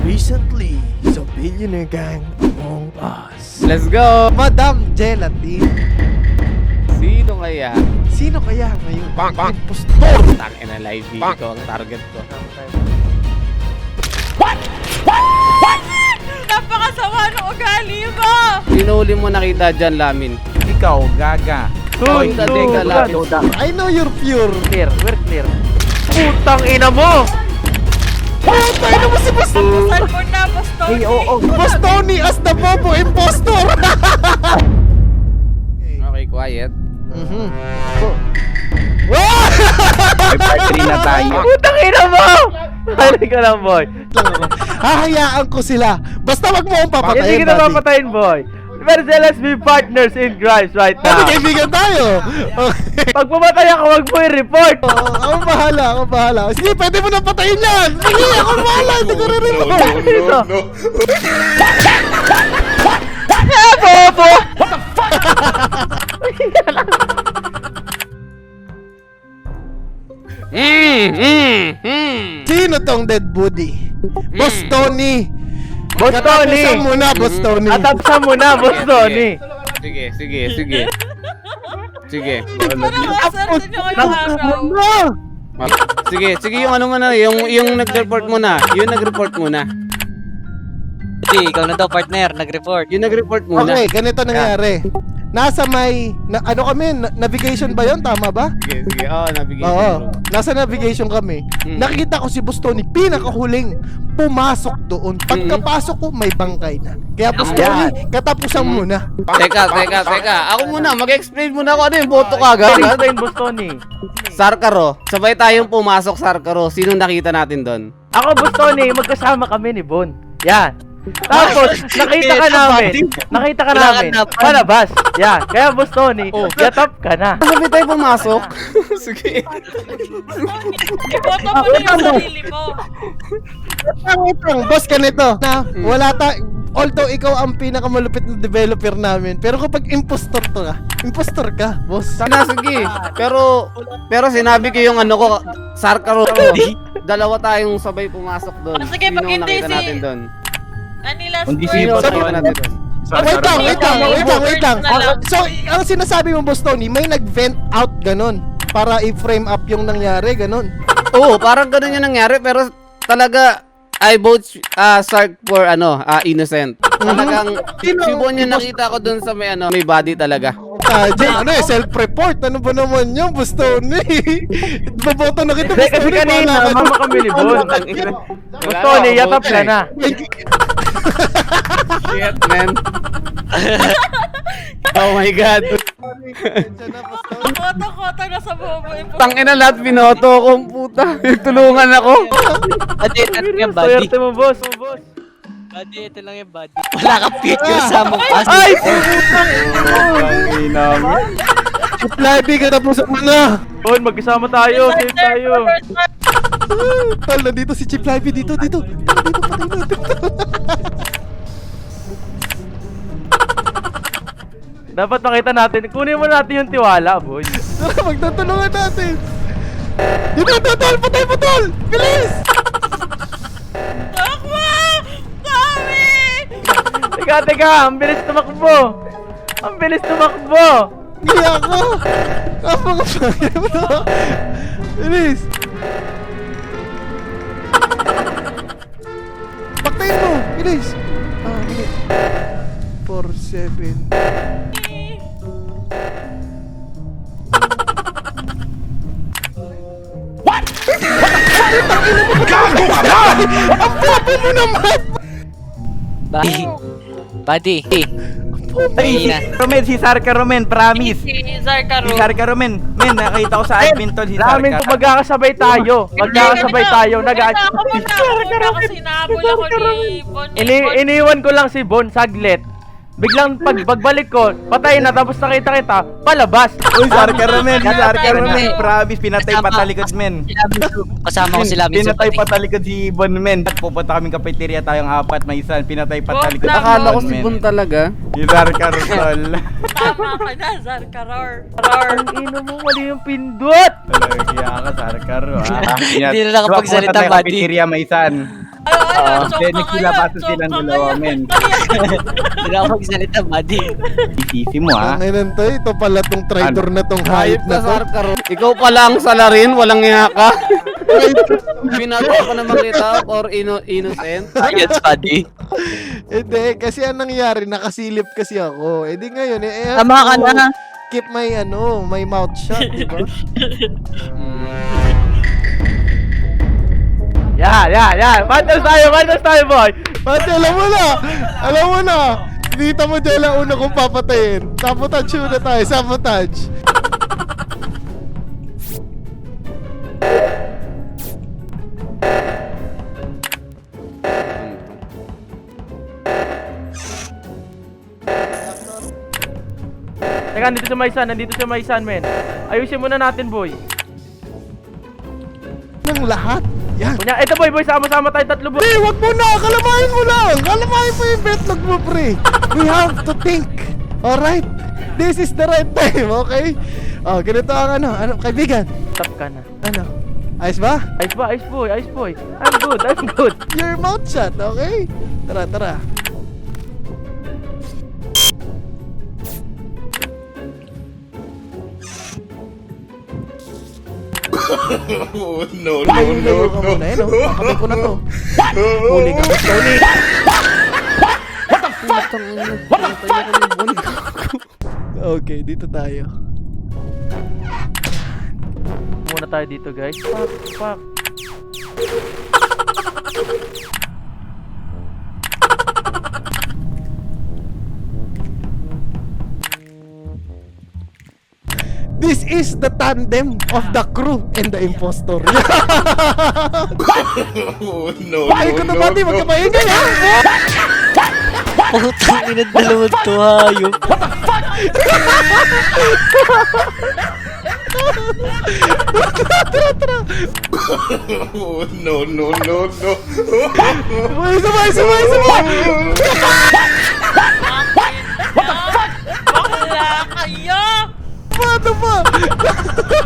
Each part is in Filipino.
Recently, sa Billionaire Gang Among Us. Let's go! Madam Gelatine. Sino kaya? Sino kaya ngayon? Impostor! Tangina live video ko ang target ko. Napakasama ng ugali mo! Sinuli mo nakita dyan, Lamin. Ikaw, gaga. Teka, Lamin. I know you're pure. Clear, we're clear. Putang ina mo! Putang ina mo si Boss! Salmon na, Boston! Hey, oo. Boss Tony as the Bobo Impostor! Okay, quiet. May party na tayo. Putang ina mo! Hali ka lang, boy. Hahayaan ko sila. Basta wag mo akong papatayin, Hindi kita buddy. papatayin, boy. Pero let's be partners in crimes right now. Kaibigan tayo. Okay. Pag pumatay ako, wag mo i-report. Ako bahala. Sige, pwede mo na patayin yan. Sige, ako bahala. Hindi ko rin-report. Dito. Bobo! Sino tong dead body? Boss Tony. Boss Tony. Katapusan mo na, Boss Tony. Atapsan mo na, Boss Tony. Sige. Parang asarte nyo ngayong araw. Sige, yung ano mo na, yung nag-report mo na. Yung nag-report mo na. Hindi, ikaw na daw partner, nag-report. Yung nag-report muna. Okay, ganito nangyari. Nasa may, ano kami, navigation ba yon? Tama ba? Sige. Oo, navigation. Oo, nasa navigation kami. Nakita ko si Boss Tony, pinakahuling pumasok doon. Pagkapasok ko, may bangkay na. Kaya Boss Tony, katapusan mo na. Teka. Ako muna, mag-explain muna ako ano yung boto ka agad. Ano yung Boss Tony? Sarkaro. Sabay tayong pumasok, Sarkaro. Sino nakita natin doon? Ako, Boss Tony, magkasama kami ni Bon. Yan. Tapos, nakita ka namin. Palabas. Yan. Kaya, Boss Tony, yatap ka na. Sabay tayo pumasok. Sige. Iboto mo na yung sarili mo. Wait lang, boss, ganito. Na, wala although ikaw ang pinakamalupit na developer namin, pero kapag impostor ka, boss. Sige. Pero sinabi ko yung ano ko, Sarkaro. Dalawa tayong sabay pumasok doon. Sige, pag hindi nakita si- natin doon? Anila Hindi Sino Boss nakita Tony. natin doon? Wait lang. So, ang sinasabi mo, Boss Tony, may nag-vent out ganon para i-frame up yung nangyari, ganon. Oo, parang ganun yung nangyari, pero talaga I vote Sark for innocent. Talagang si Bon yung nakita ko dun sa may may body talaga. Self-report. Ano ba naman yun, Boss Tony? Baboto na kita, Hindi, Boss kasi Tony. kanina, bahala ka mama dun. kami ni Bon. Boss Tony, yatap ka na. Shit, man. Oh my God. Koto-koto na sa bobo. Tangina lahat binoto ko, puta. Tulungan ako. Buddy, ito lang yung buddy. Swerte mo, boss. Buddy, ito lang yung buddy. Wala kang picture sa mukha. Ay! Live, katapusan mo na. Bon, magkasama tayo. Safe tayo. Tal, nandito si Chip Livey. Dito. Dito, patay natin. Dapat makita natin. Kunin mo natin yung tiwala, boy. Tara, magtutulungan natin. Dito, Tal, patay mo, Tal. Bilis! Takwa! Kami! Teka. Ang bilis tumakbo. Hindi ako. Apa ka pa? Bilis. Paktayin mo. Bilis. Bilis. 4-7. Gago ka ba? Ang popo mo naman! Buddy. Romen, si Sarka Romen, promise. Si Zarkaro. Si Sarka Romen. Men, nakita ko sa admin to si Namin kung Sarka. magkakasabay tayo. Ako muna kasi nahabol ako ni Bon. Iniwan ko lang si Bon saglit. Biglang pagbalik ko, patay na, tapos nakita kita, palabas. Uy, Sarka Romen, promise, pinatay patalikod, men. Kasama ko sila. Pinatay patalikod si Bon, men. Pupunta kaming cafeteria tayong apat, may isa, pinatay patalikod. Akala ko si Bon talaga. Si Sarka Rosol. Tama ka na, Zarkaror. Ang ino mo, mali yung pindot. Talaga, kaya ka, Sarka Ro. Hindi na nakapagsalita, buddy. Cafeteria, may isan. Ano Then nagsilabasan silang dalawa, men. Hindi na ako magsalita, buddy. Isisi mo, ha? Ang inan to, ito pala tong traitor na tong Hayop hayop na na to. Sarkaro. Ikaw pala ang salarin, walang nga ka. Binago pa naman kita or innocent. Yes, buddy. Hindi, kasi ang nangyari, nakasilip kasi ako. Eh di ngayon, Tama ka na. keep my, my mouth shut, di ba? Yan. Pantas tayo, boy. Pati, alam mo na. Dito mo dyan lang una kong papatayin. Sabotage muna tayo, sabotage. Teka, nandito si Maisan, men. Ayusin muna natin, boy. Ng lahat. Yan. Kunya, eto boy, sama-sama tayo tatlo, boy. Wag mo na, kalamahin mo lang. Kalamahin mo yung betlog mo, pre. We have to think. Alright? This is the right time, okay? Oh, ganito ang kaibigan. Tap ka na. Ayos ba? Ice boy. I'm good. Your mouth shut, okay? Tara. Layo ka muna, Kakabay ko na to. Huli ka, Tony. Okay, dito tayo. Muna tayo dito, guys. Fuck. This is the tandem of the crew and the impostor. Bakit ko to, buddy? Huwag ka maingay, ha? Putang ina, dalawang to, hayop. Tara. Sabay. Bakla kayo! Paano ba?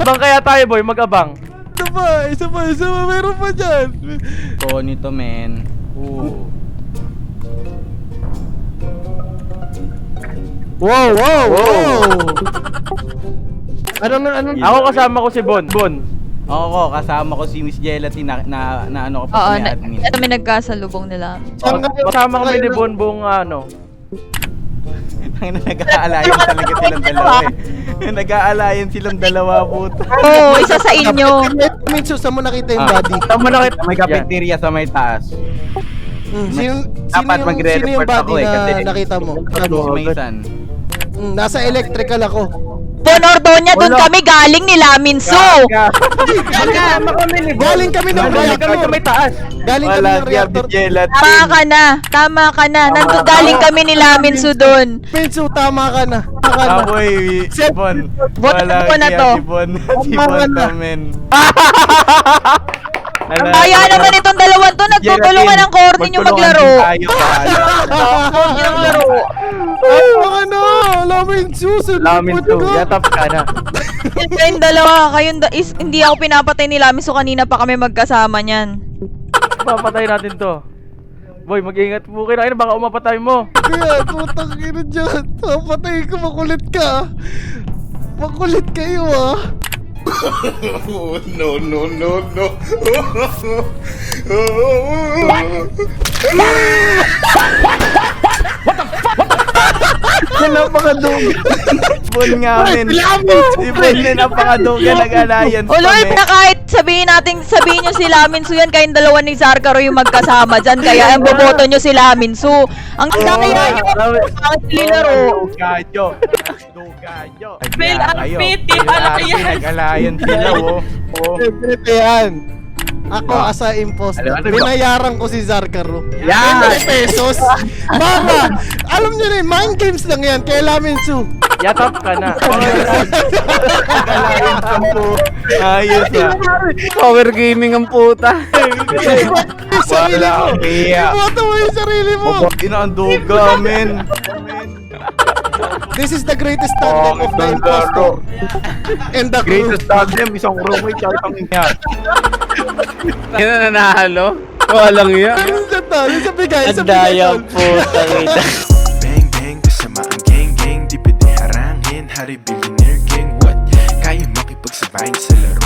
Abang kaya tayo, boy, mag-abang. Sabay. Meron pa dyan. Tony to, men. Wow. Anong Ako kasama ko si Bon. Ako, kasama ko si Miss Gelatin na ano ko Oo, pa sa admin. kami nagkasalubong nila. Kasama kami ni Bon buong Ang nag-aalayan talaga silang dalawa eh. Nag-aalayan silang dalawa, puto. Oo, isa sa inyo. Minso, saan mo nakita yung body? Tama na kita. May cafeteria sa may taas. Sino Dapat yung magre-report body ako eh, na kasi nakita mo? Si Maysan. Nasa electrical ako. Bonordonya, doon kami galing ni Laminsu. Galing kami ng reactor. May taas. Galing kami Wala ng siya, reactor. Miss Gelatin. Tama ka na. Nandun galing kami ni Laminsu doon. Minso, tama ka na. Aboy, si Bon. Wala ko na siya, to. si Bon. Si Bon to, men. Kaya naman itong dalawang to, nagtutulungan ng coordin yung maglaro. Laminsu, yatap ka na. Kayong dalawa, hindi ako pinapatay ni Laminsu, kanina pa kami magkasama niyan. Papatay natin to. Boy, mag-ingat po kayo na baka umapatay mo. Kaya, putang ina dyan. Papatay ko, makulit ka. Makulit kayo, ah. Napakaduga. Bon nga, men. Si Bon din, napakaduga. Nag-alliance O Lord, na kahit sabihin nyo si Laminsu yan, kayong dalawa ni Sarkaro yung magkasama dyan, kaya ang boboto nyo si Laminsu. Ang kinakaya nyo, bakit nilaro? Dugadyo. Fail ang pity, anak yan. Nag-alliance sila, oh. Ito yan. Ako as a imposter, Ano ba? binayaran ko si Zarkaro. Yan! 20 pesos! Mama! Alam nyo na yun, mind games lang yan, kaya Laminsu. Yatap ka na. Ayos ah. Power gaming ang puta. Yung sarili mo! Wala kaya. Iboto mo yung sarili mo! Ina ang duga, men. This is the greatest tandem of the impostor. And the crew. Greatest tandem, isang roommate, tsaka isang inya. Yan na nanalo. Walang iya. Minsan tol, sabi guys, Ang dayang puta. Bang bang, kasama ang gang gang. Di pwede harangin, hari billionaire gang. What? Kaya makipagsabayin sa laro